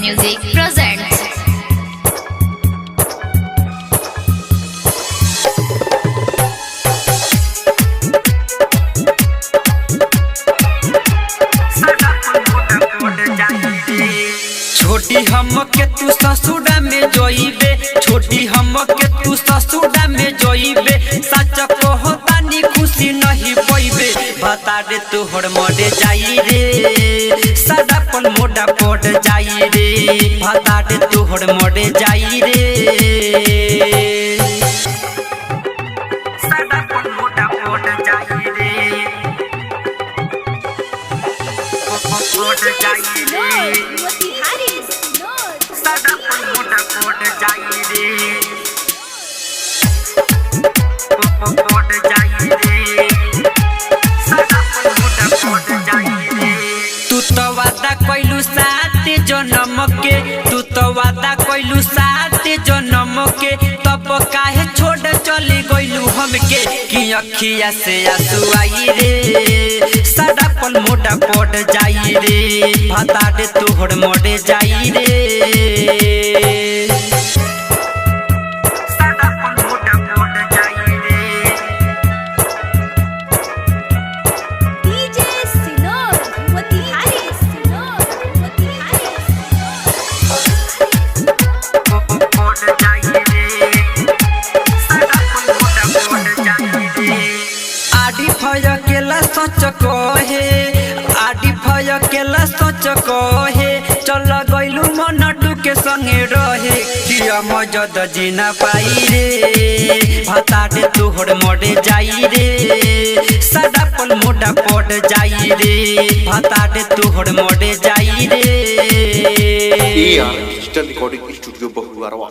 Music presents. छोटी हम के तू ससुरा में जोइबे, छोटी हम के तू ससुरा में जोइबे, सच कहतानी खुशी नहीं पइबे, बता दे तोहर मोड़े जाई रे, सदापन मोड़ा पड़ जाई रे, बता दे तोहर मोड़े जाई रे, सदापन मोड़ा पड़ जाई रे, पड़ जाई रे, सदापन मोड़ा पड़ जाई रे, पड़ जाई रे, सदापन मोड़ा पड़ जाई रे। तू तो वादा कइलू साथ जन्म के, तू तो वादा कइलू साथ जन्म के, तब काहे छोड़ चली गइलू हमके, कि अखिया से आंसू आई रे, सदापन मोड़ा पड़ जाई रे, बता दे तोहर मोड़े जाई रे, सदापन मोड़ा पड़ जाई रे, DJ Sinor, Motihari Sinor, Motihari पड़ जाई रे, सदापन मोड़ा पड़ जाई रे। आडी भय केला सच कहे, आडी भय केला सच कहे, चल गइलू मन डुके संगे रहे, किया मजद जीना पाई रे, बता दे तोहर मोड़े जाई रे, सदापन मोड़ा पड़ जाई रे, बता दे तोहर मोड़े जाई रे। AR Digital Recording Studio Bahuarwa।